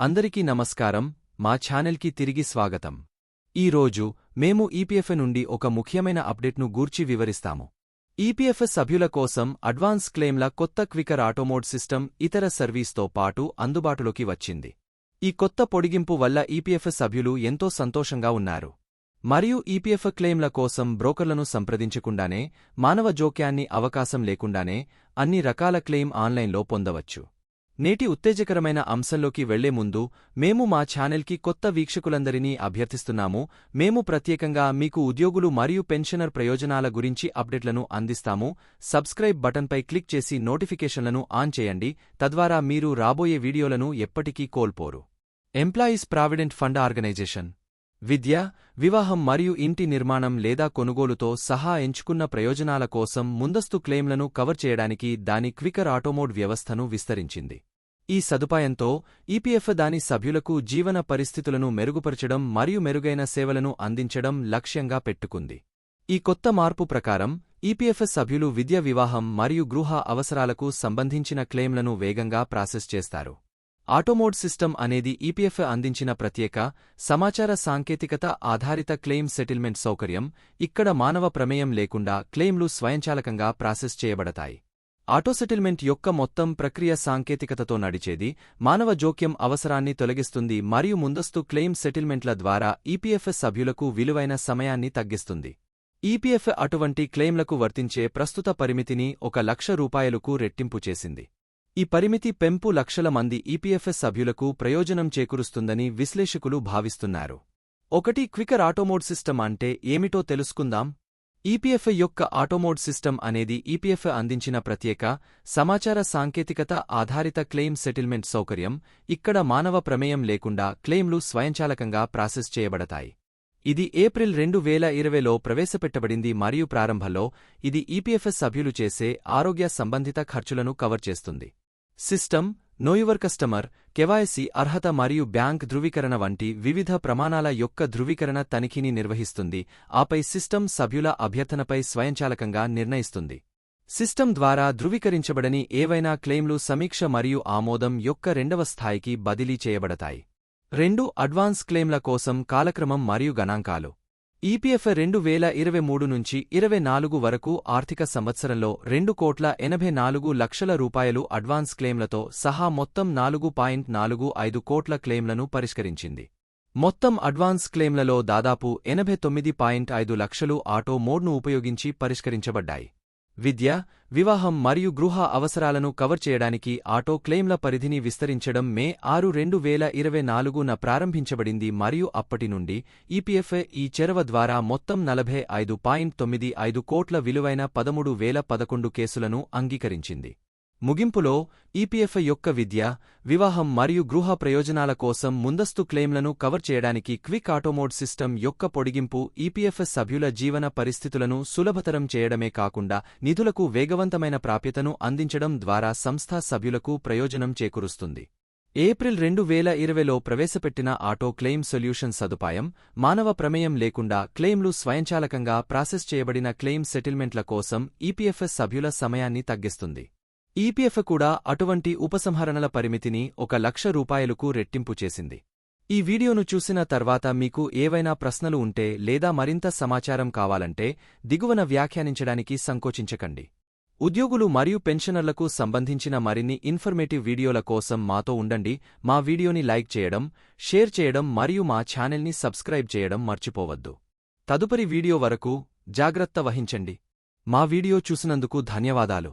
అందరికీ నమస్కారం. మా ఛానల్కి తిరిగి స్వాగతం. ఈరోజు మేము ఈపీఎఫ్ నుండి ఒక ముఖ్యమైన అప్డేట్ను గూర్చి వివరిస్తాము. ఈపీఎఫ్ సభ్యుల కోసం అడ్వాన్స్ క్లెయిమ్ల కొత్త క్వికర్ ఆటోమోడ్ సిస్టమ్ ఇతర సర్వీస్తో పాటు అందుబాటులోకి వచ్చింది. ఈ కొత్త పొడిగింపు వల్ల ఈపీఎఫ్ సభ్యులు ఎంతో సంతోషంగా ఉన్నారు. మరియు ఈపీఎఫ్ క్లెయిమ్ల కోసం బ్రోకర్లను సంప్రదించకుండానే, మానవ జోక్యాన్ని అవకాశం లేకుండానే అన్ని రకాల క్లెయిమ్ ఆన్లైన్లో పొందవచ్చు. నేటి ఉత్తేజకరమైన అంశంలోకి వెళ్లే ముందు మేము మా ఛానల్కి కొత్త వీక్షకులందరినీ అభ్యర్థిస్తున్నాము. మేము ప్రత్యేకంగా మీకు ఉద్యోగులు మరియు పెన్షనర్ ప్రయోజనాల గురించి అప్డేట్లను అందిస్తాము. సబ్స్క్రైబ్ బటన్పై క్లిక్ చేసి నోటిఫికేషన్లను ఆన్ చేయండి, తద్వారా మీరు రాబోయే వీడియోలను ఎప్పటికీ కోల్పోరు. ఎంప్లాయీస్ ప్రావిడెంట్ ఫండ్ ఆర్గనైజేషన్ విద్య, వివాహం మరియు ఇంటి నిర్మాణం లేదా కొనుగోలుతో సహా ఎంచుకున్న ప్రయోజనాల కోసం ముందస్తు క్లెయిమ్లను కవర్ చేయడానికి దాని క్వికర్ ఆటోమోడ్ వ్యవస్థను విస్తరించింది. ఈ సదుపాయంతో ఈపీఎఫ్ దాని సభ్యులకు జీవన పరిస్థితులను మెరుగుపరచడం మరియు మెరుగైన సేవలను అందించడం లక్ష్యంగా పెట్టుకుంది. ఈ కొత్త మార్పు ప్రకారం ఈపీఎఫ్ సభ్యులు విద్య, వివాహం మరియు గృహ అవసరాలకు సంబంధించిన క్లెయిమ్లను వేగంగా ప్రాసెస్ చేస్తారు. ఆటోమోడ్ సిస్టమ్ అనేది ఈపీఎఫ్ అందించిన ప్రత్యేక, సమాచార సాంకేతికత ఆధారిత క్లెయిమ్ సెటిల్మెంట్ సౌకర్యం. ఇక్కడ మానవ ప్రమేయం లేకుండా క్లెయిమ్లు స్వయంచాలకంగా ప్రాసెస్ చేయబడతాయి. ఆటోసెటిల్మెంట్ యొక్క మొత్తం ప్రక్రియ సాంకేతికతతో నడిచేది, మానవ జోక్యం అవసరాన్ని తొలగిస్తుంది మరియు ముందస్తు క్లెయిమ్ సెటిల్మెంట్ల ద్వారా ఈపీఎఫ్ సభ్యులకు విలువైన సమయాన్ని తగ్గిస్తుంది. ఈపీఎఫ్ అటువంటి క్లెయిమ్లకు వర్తించే ప్రస్తుత పరిమితిని ₹1,00,000కు రెట్టింపు చేసింది. ఈ పరిమితి పెంపు లక్షల మంది ఈపీఎఫ్ సభ్యులకు ప్రయోజనం చేకూరుస్తుందని విశ్లేషకులు భావిస్తున్నారు. క్వికర్ ఆటోమోడ్ సిస్టమ్ అంటే ఏమిటో తెలుసుకుందాం. ఈపీఎఫ్ యొక్క ఆటోమోడ్ సిస్టమ్ అనేది ఈపీఎఫ్ అందించిన ప్రత్యేక, సమాచార సాంకేతికత ఆధారిత క్లెయిమ్ సెటిల్మెంట్ సౌకర్యం. ఇక్కడ మానవ ప్రమేయం లేకుండా క్లెయిమ్లు స్వయంచాలకంగా ప్రాసెస్ చేయబడతాయి. ఇది ఏప్రిల్ 2020లో ప్రవేశపెట్టబడింది మరియు ప్రారంభంలో ఇది ఈపీఎఫ్ సభ్యులు చేసే ఆరోగ్య సంబంధిత ఖర్చులను కవర్ చేస్తుంది. System know your customer, KYC, అర్హత మరియు బ్యాంక్ ధృవీకరణ వంటి వివిధ ప్రమాణాల యొక్క ధృవీకరణ తనిఖీని నిర్వహిస్తుంది, ఆపై సిస్టమ్ సభ్యుల అభ్యర్థనపై స్వయంచాలకంగా నిర్ణయిస్తుంది. సిస్టమ్ ద్వారా ధృవీకరించబడని ఏవైనా క్లెయిమ్లు సమీక్ష మరియు ఆమోదం యొక్క రెండవ స్థాయికి బదిలీ చేయబడతాయి. అడ్వాన్స్ క్లెయిమ్ల కోసం కాలక్రమం మరియు గణాంకాలు. ఈపీఎఫ్ 2023 నుంచి 24 వరకు ఆర్థిక సంవత్సరంలో ₹2,84,00,000 అడ్వాన్స్ క్లెయిమ్లతో సహా మొత్తం ₹4.45 కోట్ల క్లెయిమ్లను పరిష్కరించింది. మొత్తం అడ్వాన్స్ క్లెయిమ్లలో దాదాపు 89.5 లక్షలు ఆటో మోడ్ను ఉపయోగించి పరిష్కరించబడ్డాయి. విద్య, వివాహం మరియు గృహ అవసరాలను కవర్ చేయడానికి ఆటో క్లెయిమ్ల పరిధిని విస్తరించడం మే 6, 2024న ప్రారంభించబడింది మరియు అప్పటి నుండి ఈపీఎఫ్ ఈ చొరవ ద్వారా మొత్తం ₹45.95 కోట్ల విలువైన 13,011 కేసులను అంగీకరించింది. ముగింపులో, ఈపీఎఫ్ యొక్క విద్య, వివాహం మరియు గృహ ప్రయోజనాల కోసం ముందస్తు క్లెయిమ్లను కవర్ చేయడానికి క్విక్ ఆటోమోడ్ సిస్టమ్ యొక్క పొడిగింపు ఈపీఎఫ్ సభ్యుల జీవన పరిస్థితులను సులభతరం చేయడమే కాకుండా నిధులకు వేగవంతమైన ప్రాప్యతను అందించడం ద్వారా సంస్థ సభ్యులకు ప్రయోజనం చేకూరుస్తుంది. ఏప్రిల్ 2020లో ప్రవేశపెట్టిన ఆటో క్లెయిమ్ సొల్యూషన్ సదుపాయం, మానవ ప్రమేయం లేకుండా క్లెయిమ్లు స్వయంచాలకంగా ప్రాసెస్ చేయబడిన క్లెయిమ్ సెటిల్మెంట్ల కోసం ఈపీఎఫ్ సభ్యుల సమయాన్ని తగ్గిస్తుంది. ఈపీఎఫ్ కూడా అటువంటి ఉపసంహరణల పరిమితిని ₹1,00,000కు రెట్టింపు చేసింది. ఈ వీడియోను చూసిన తర్వాత మీకు ఏవైనా ప్రశ్నలు ఉంటే లేదా మరింత సమాచారం కావాలంటే దిగువన వ్యాఖ్యానించడానికి సంకోచించకండి. ఉద్యోగులు మరియు పెన్షనర్లకు సంబంధించిన మరిన్ని ఇన్ఫర్మేటివ్ వీడియోల కోసం మాతో ఉండండి. మా వీడియోని లైక్ చేయడం, షేర్ చేయడం మరియు మా ఛానల్ని సబ్స్క్రైబ్ చేయడం మర్చిపోవద్దు. తదుపరి వీడియో వరకు జాగ్రత్త వహించండి. మా వీడియో చూసినందుకు ధన్యవాదాలు.